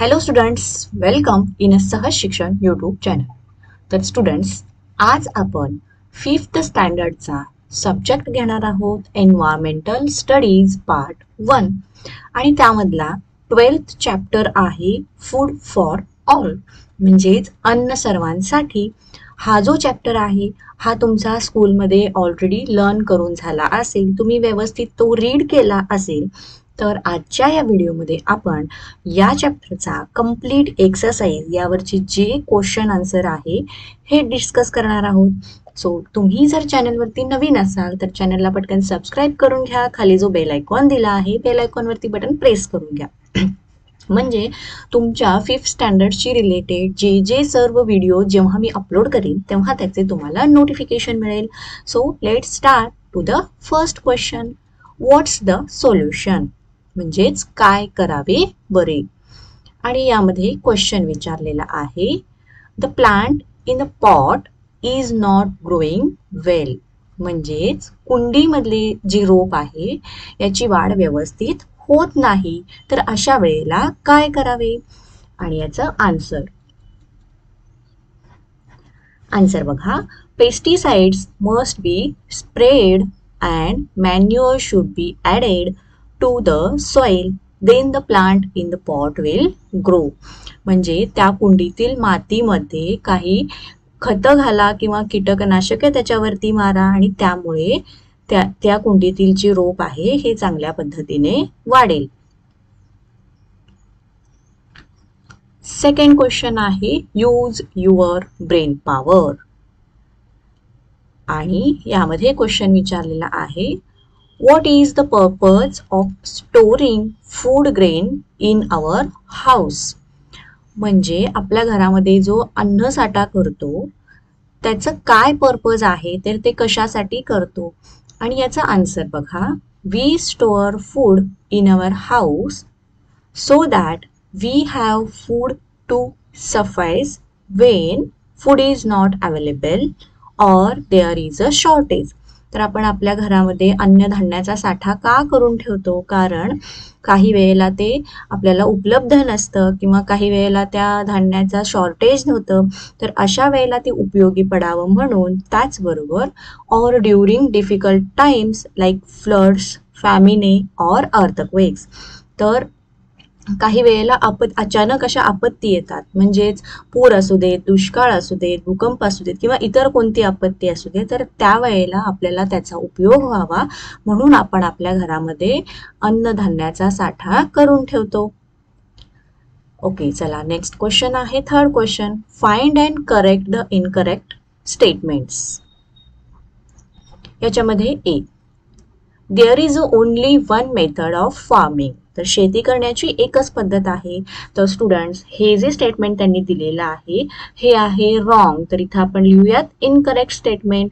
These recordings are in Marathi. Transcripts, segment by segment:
हॅलो स्टुडंट्स, वेलकम इन अ सहज शिक्षण यूट्यूब चॅनल. तर स्टुडंट्स, आज आपण 5th स्टँडर्डचा सब्जेक्ट घेणार आहोत एन्व्हायरमेंटल स्टडीज पार्ट 1 आणि त्यामधला 12th चॅप्टर आहे फूड फॉर ऑल, म्हणजेच अन्न सर्वांसाठी. हा जो चॅप्टर आहे हा तुमचा स्कूलमध्ये ऑलरेडी लर्न करून झाला असेल, तुम्ही व्यवस्थित तो रीड केला असेल. तर आजच्या या व्हिडिओमध्ये आपण या चॅप्टरचा कंप्लीट एक्सरसाइज यावरचे जे क्वेश्चन आन्सर आहे हे डिस्कस करणार आहोत. सो तुम्ही जर चॅनलवरती नवीन असाल तर चॅनलला पटकन सबस्क्राईब करून घ्या. खाली जो बेल आयकॉन दिला आहे बेल आयकॉनवरती बटन प्रेस करून घ्या. म्हणजे तुमच्या 5th स्टँडर्डशी रिलेटेड जे सर्व व्हिडिओ जेव्हा मी अपलोड करीन तेव्हा त्याचे तुम्हाला नोटिफिकेशन मिळेल. So let's start to the first question. What's the solution, म्हणजेच काय करावे बरे. आणि यामध्ये क्वेश्चन विचारलेला आहे, the plant in the pot is not growing well, म्हणजेच कुंडीमधली जी रोप आहे याची वाढ व्यवस्थित होत नाही. तर अशा वेळेला काय करावे आणि याचं आन्सर बघा. Pesticides must be spread and manure should be added to the soil, then the plant in the pot will grow. म्हणजे त्या कुंडीतील मातीमध्ये काही खतं घाला किंवा कीटकनाशके त्याच्यावरती मारा आणि त्यामुळे त्या कुंडीतील जी रोप आहे हे चांगल्या पद्धतीने वाढेल. सेकंड क्वेश्चन आहे, यूज युअर ब्रेन पॉवर. आणि यामध्ये क्वेश्चन विचारलेला आहे, what is the purpose of storing food grain in our house. म्हणजे आपल्या घरामध्ये जो अन्न साठा करतो त्याचं काय पर्पज आहे, तर ते कशासाठी करतो. आणि याचा आन्सर बघा. We store food in our house so that we have food to suffice when food is not available or there is a shortage. तर आपण आपल्या घरामध्ये अन्नधान्याचा साठा का करून ठेवतो, कारण काही वेळेला ते आपल्याला उपलब्ध नसतं किंवा काही वेळेला त्या धान्याचा शॉर्टेज नव्हतं. तर अशा वेळेला ते उपयोगी पडावं म्हणून. त्याचबरोबर or during difficult times like floods, famine or earthquakes. तर काही वेळेला अचानक अशा आपत्ती येतात, म्हणजेच पूर असू देत, दुष्काळ असू देत, भूकंप असू देत किंवा इतर कोणती आपत्ती असू दे, तर त्यावेळेला आपल्याला त्याचा उपयोग व्हावा म्हणून आपण आपल्या घरामध्ये अन्नधान्याचा साठा करून ठेवतो. ओके, चला नेक्स्ट क्वेश्चन आहे third question. Find and correct the incorrect statements. याच्यामध्ये A, there is only one method of farming. तर शेती करण्याची एकच पद्धत आहे. तर स्टुडंट्स, हे जे स्टेटमेंट त्यांनी दिलेलं आहे हे आहे रॉंग. तर इथं आपण लिहूयात incorrect statement.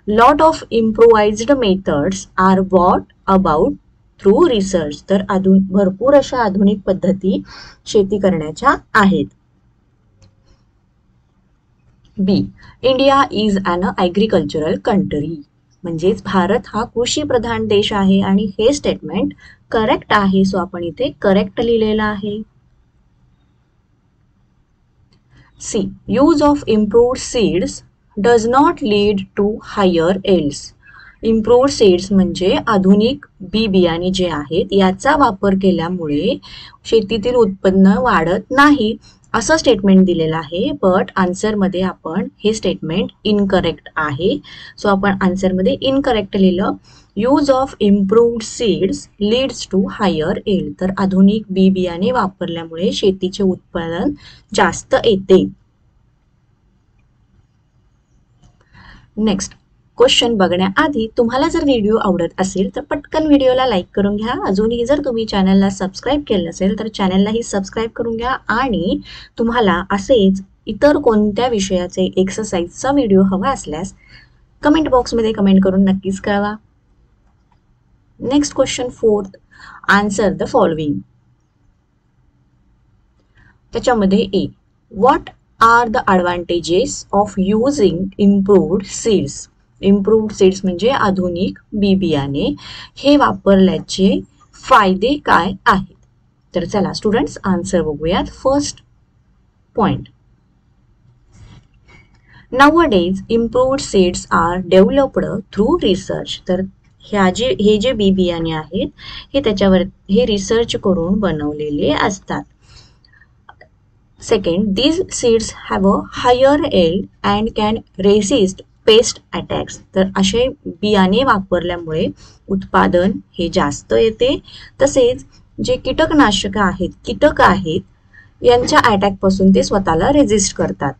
Lot of improvised methods are brought about through research. तर भरपूर अशा आधुनिक पद्धती शेती करण्याच्या आहेत. B, India is an agricultural country. म्हणजेच भारत हा कृषी प्रधान देश आहे आणि हे स्टेटमेंट करेक्ट आहे. सो आपण इथे करेक्ट लिहिलेलं आहे. C, use of improved seeds does not lead to higher yields. Improved seeds म्हणजे आधुनिक बी बियाणे जे आहेत याचा वापर केल्यामुळे शेतीतील उत्पन्न वाढत नाही असं स्टेटमेंट दिलेलं आहे. बट आन्सरमध्ये आपण हे स्टेटमेंट इनकरेक्ट आहे. सो आपण आन्सरमध्ये इनकरेक्ट लिहिलं. Use of improved seeds leads to higher yield. तर आधुनिक बी बियाणे वापरल्यामुळे शेतीचे उत्पादन जास्त येते. नेक्स्ट क्वेश्चन बघण्याआधी तुम्हाला जर व्हिडिओ आवडत असेल तर पटकन व्हिडिओला लाईक करून घ्या. अजूनही जर तुम्ही चॅनलला सबस्क्राईब केलं नसेल तर चॅनललाही सबस्क्राईब करून घ्या. आणि तुम्हाला असेच इतर कोणत्या विषयाचे एक्सरसाइजचा व्हिडिओ हवा असल्यास कमेंट बॉक्समध्ये कमेंट करून नक्कीच कळवा. Next question fourth, answer the following. त्याच्यामध्ये A, what are the advantages of using improved seeds. Improved seeds म्हणजे आधुनिक बी बियाणे हे वापरल्याचे फायदे काय आहेत. तर चला स्टुडंट्स आन्सर बघूयात. First point, nowadays improved seeds are developed through research. तर हे जे बी बियाणे आहेत हे त्याच्यावर हे रिसर्च करून बनवलेले असतात. Second, these seeds have a higher yield and can resist pest attacks. तर असे बियाणे वापरल्यामुळे उत्पादन हे जास्त येते. तसेच जे कीटक आहेत यांच्या अटॅक पासून ते स्वतःला रेजिस्ट करतात.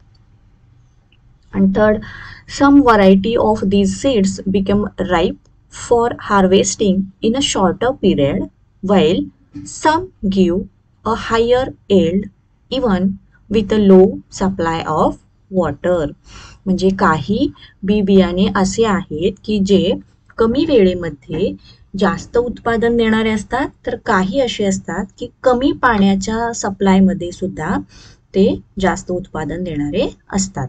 And third, some variety of these seeds become ripe for harvesting in a shorter period, while some give a higher yield even with a low supply of water. म्हणजे काही बी बियाणे असे आहेत की जे कमी वेळेमध्ये जास्त उत्पादन देणारे असतात, तर काही असे असतात की कमी पाण्याच्या सप्लायमध्ये सुद्धा ते जास्त उत्पादन देणारे असतात.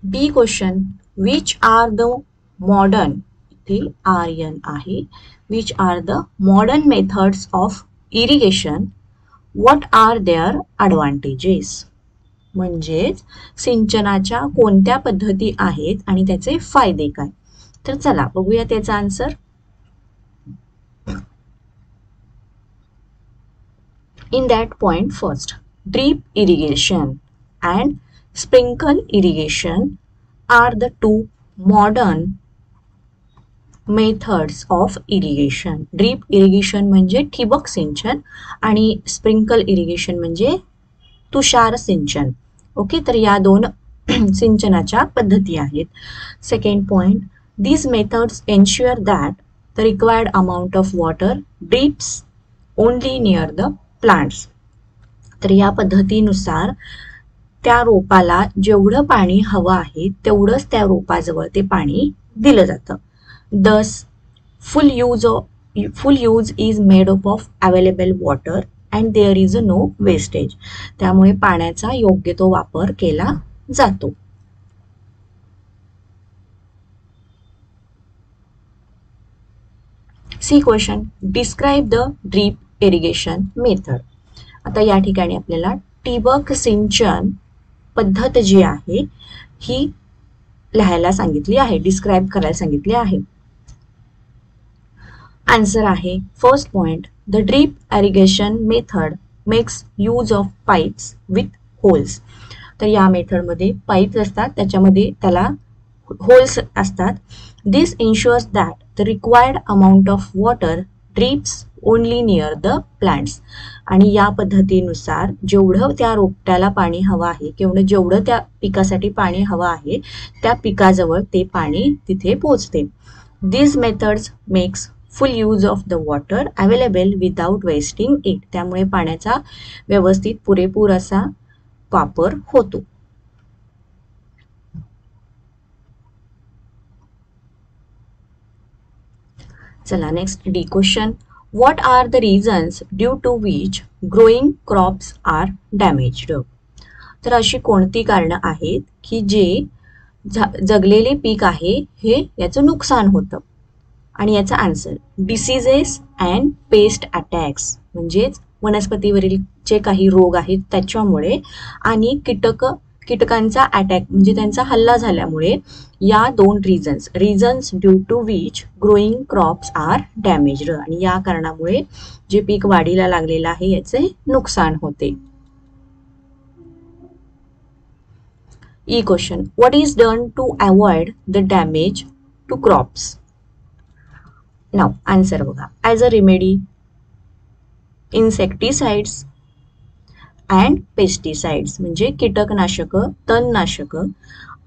बी question, which are the modern, इथे RN आहे, which are the modern methods of irrigation, what are their advantages. म्हणजेच सिंचनाच्या कोणत्या पद्धती आहेत आणि त्याचे फायदे काय. तर चला बघूया त्याचा answer. In that point, first, drip irrigation and sprinkle irrigation are the two modern methods of irrigation. Drip irrigation म्हणजे ठिबक सिंचन आणि स्प्रिंकल इरिगेशन म्हणजे तुषार सिंचन. ओके, तर या दोन सिंचनाच्या पद्धती आहेत. Second point, these methods ensure that the required amount of water drips only near the plants. तर या पद्धतीनुसार त्या रोपाला जेवढं पाणी हवं आहे तेवढंच त्या रोपाजवळ ते पाणी दिलं जातं. Thus, full use is made up of available water and there is no wastage. त्यामुळे पाण्याचा योग्य तो वापर केला जातो. C question, describe the drip irrigation method. आता या ठिकाणी आपल्याला ठिबक सिंचन पद्धत जी आहे ही लिहायला सांगितली आहे, डिस्क्राइब करायला सांगितली आहे. आन्सर आहे first point, the drip irrigation method makes use of pipes with holes. तर या मेथडमध्ये पाईप्स असतात, त्याच्यामध्ये त्याला होल्स असतात. This ensures that the required amount of water drips only near the plants. आणि या पद्धतीनुसार जेवढं त्या रोपट्याला पाणी हवं आहे किंवा जेवढं त्या पिकासाठी पाणी हवं आहे त्या पिकाजवळ ते पाणी तिथे पोहोचते. This methods makes full use of the water available without wasting it. त्यामुळे पाण्याचा व्यवस्थित पुरेपूर असा वापर होतो. चला next D question, what are the reasons due to which growing crops are damaged. तर अशी कोणती कारणं आहेत की जे जगलेले पीक आहे हे याचं नुकसान होतं. आणि याचा answer, diseases and paste attacks, म्हणजेच वनस्पतीवरील जे काही रोग आहेत त्याच्यामुळे आणि कीटकांचा अटॅक म्हणजे त्यांचा हल्ला झाल्यामुळे या दोन reasons due to which growing crops are damaged. आणि या कारणामुळे जे पीक वाढीला लागलेलं आहे याचे नुकसान होते. E question, what is done to avoid the damage to crops. नाव आन्सर बघा, as a remedy insecticides and pesticides म्हणजे कीटकनाशक तणनाशक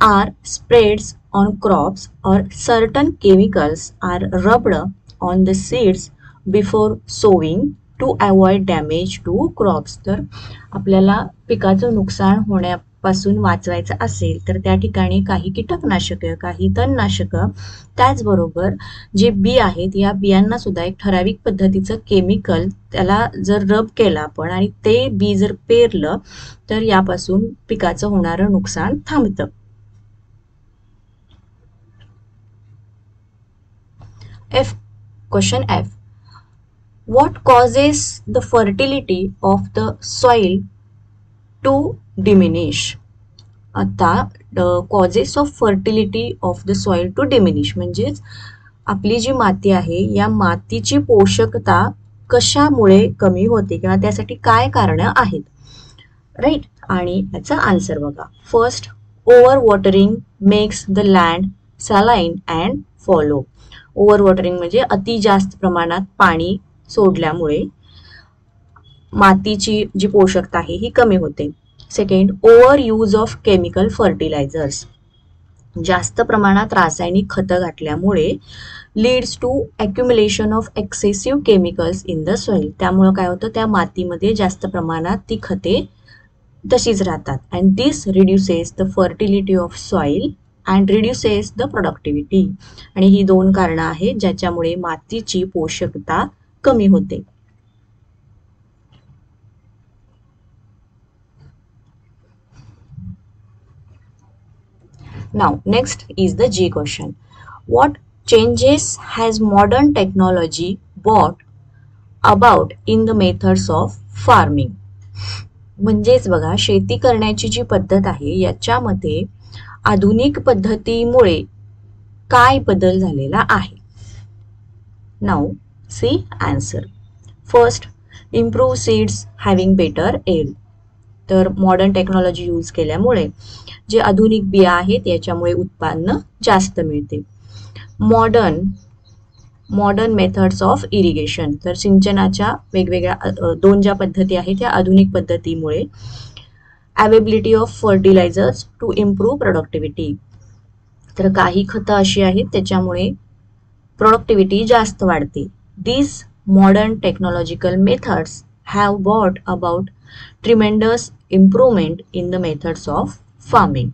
are spreads on crops or certain chemicals are rubbed on the seeds before sowing to avoid damage to crops. तर आपल्याला पिकाचं नुकसान होण्यापासून वाचवायचं असेल तर त्या ठिकाणी काही कीटकनाशक, काही तणनाशक, त्याचबरोबर जे बी आहेत या बियांना सुद्धा एक ठराविक पद्धतीचं केमिकल त्याला जर रब केलं आपण आणि ते बी जर पेरलं तर यापासून पिकाचं होणारं नुकसान थांबतं. Question F. What causes the fertility of the soil to diminish? आता causes of fertility of the soil to diminish म्हणजेच आपली जी माती आहे या मातीची पोषकता कशामुळे कमी होते किंवा त्यासाठी काय कारणं आहेत, राईट. आणि याचा आन्सर बघा. First, over watering makes the land saline and follow. Over watering म्हणजे अति जास्त प्रमाणात पाणी सोडल्यामुळे मातीची जी पोषकता आहे ही कमी होते. Second, over use of chemical fertilisers. जास्त प्रमाणात रासायनिक खतं घातल्यामुळे leads to accumulation of excessive chemicals in the soil. त्यामुळे काय होतं, त्या मातीमध्ये जास्त प्रमाणात ती खते तशीच राहतात. And this reduces the fertility of soil and reduces the productivity. आणि ही दोन कारणं आहेत ज्याच्यामुळे मातीची पोषकता कमी होते. Now next is the G question. What changes has modern technology brought about in the methods of farming? म्हणजेच बघा, शेती करण्याची जी पद्धत आहे याच्यामध्ये आधुनिक पद्धतीमुळे काय बदल झालेला आहे. Now see answer. First, improve seeds having better yield. तर मॉडर्न टेक्नॉलॉजी यूज केल्यामुळे जे आधुनिक बिया आहेत याच्यामुळे उत्पन्न जास्त मिळते. Modern methods of irrigation. तर सिंचनाच्या वेगवेगळ्या दोन ज्या पद्धती आहेत त्या आधुनिक पद्धतीमुळे availability of fertilisers to improve productivity. तर काही खतं अशी आहेत त्याच्यामुळे प्रोडक्टिव्हिटी जास्त वाढते. These modern technological methods have brought about tremendous improvement in the methods of farming.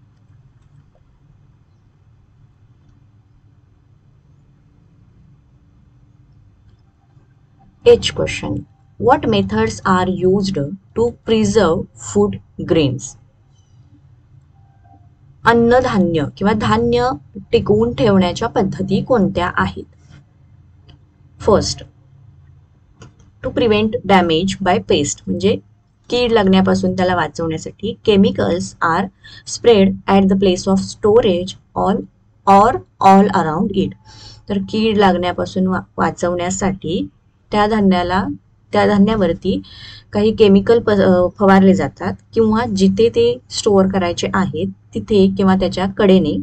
H question. What methods are used to preserve food grains? अन्नधान्य किंवा धान्य टिकवून ठेवण्याच्या पद्धती कोणत्या आहेत? First, to prevent damage by pest. म्हणजे कीड लागण्यापासून त्याला वाचवण्यासाठी chemicals are spread at the place of storage all around it. तर कीड लागण्यापासून वाचवण्यासाठी त्या धान्यावरती काही केमिकल फवारले जातात किंवा जिथे ते स्टोअर करायचे आहेत तिथे किंवा त्याच्या कडेने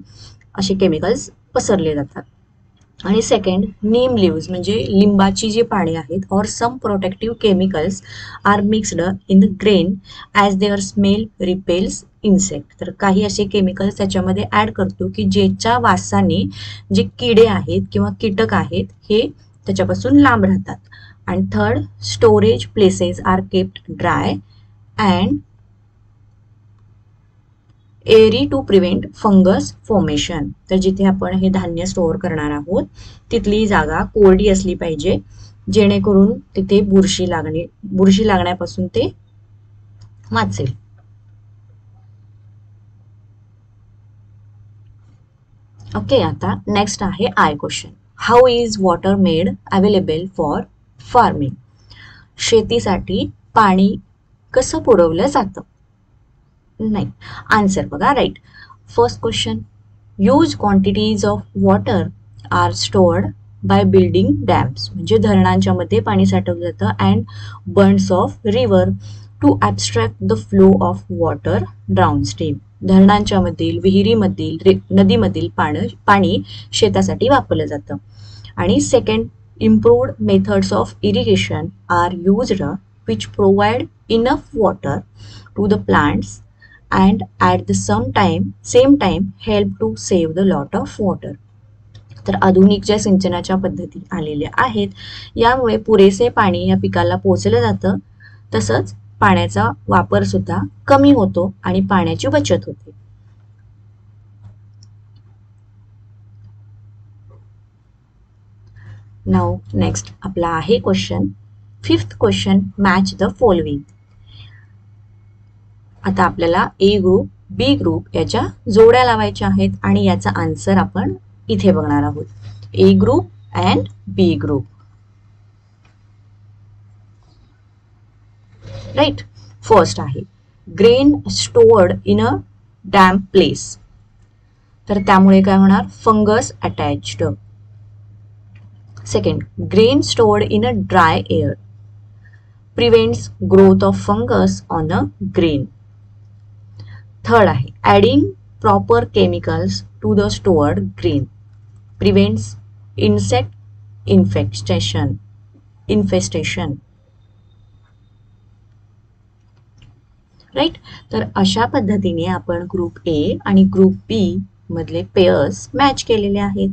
असे केमिकल्स पसरले जातात. आणि सेकंड, नीम लिव्ज म्हणजे लिंबाची जी पाने आहेत or some protective chemicals are mixed in the grain as their smell repels insect. तर काही असे केमिकल्स त्याच्यामध्ये ॲड करतो की ज्याच्या वासाने जे किडे आहेत किंवा कीटक आहेत हे त्याच्यापासून लांब राहतात. आणि third, storage places are kept dry and airy to prevent fungus formation. तर जिथे आपण हे धान्य स्टोअर करणार आहोत तिथली जागा कोरडी असली पाहिजे जेणेकरून तिथे बुरशी लागण्यापासून ते वाचेल. ओके, आता नेक्स्ट आहे I question. How is water made available for farming? शेतीसाठी पाणी कसं पुरवलं जातं? नाही, आन्सर बघा. Right. First question, huge quantities of water are stored by building dams. म्हणजे धरणांच्या मध्ये पाणी साठवलं जातं and bunds of river to abstract the flow of water downstream. धरणांच्या मधील, विहिरीमधील, नदीमधील पाणी शेतासाठी वापरलं जातं. आणि second, improved methods of irrigation are used which provide enough water to the plants and at the same time help to save the lot of water. तर आधुनिक ज्या सिंचनाच्या पद्धती आलेल्या आहेत यामुळे पुरेसे पाणी या पिकाला पोहोचलं जातं, तसंच पाण्याचा वापर सुद्धा कमी होतो आणि पाण्याची बचत होते. नाउ नेक्स्ट आपला आहे question. Fifth question, match the following. आता आपल्याला ए ग्रुप, बी ग्रुप याच्या जोड्या लावायच्या आहेत आणि याचा आन्सर आपण इथे बघणार आहोत. A group and B group. Right. First आहे grain stored in a damp place, तर त्यामुळे काय होणार, fungus attached. Second, grain stored in a dry air prevents growth of fungus on a grain. Third आहे adding proper chemicals to the stored grain prevents insect infestation. Right. तर अशा पद्धतीने आपण ग्रुप ए आणि ग्रुप बी मधले पेयर्स मॅच केलेले आहेत.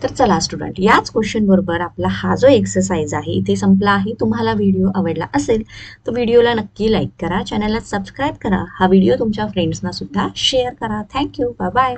तर चला स्टुडंट, याच क्वेश्चन बरोबर आपला हा जो एक्सरसाइज आहे इथे संपला आहे. तुम्हाला व्हिडिओ आवडला असेल तर व्हिडिओला नक्की लाईक करा, चॅनलला सबस्क्राईब करा, हा व्हिडिओ तुमच्या फ्रेंड्सना सुद्धा शेअर करा. थँक्यू. Bye bye.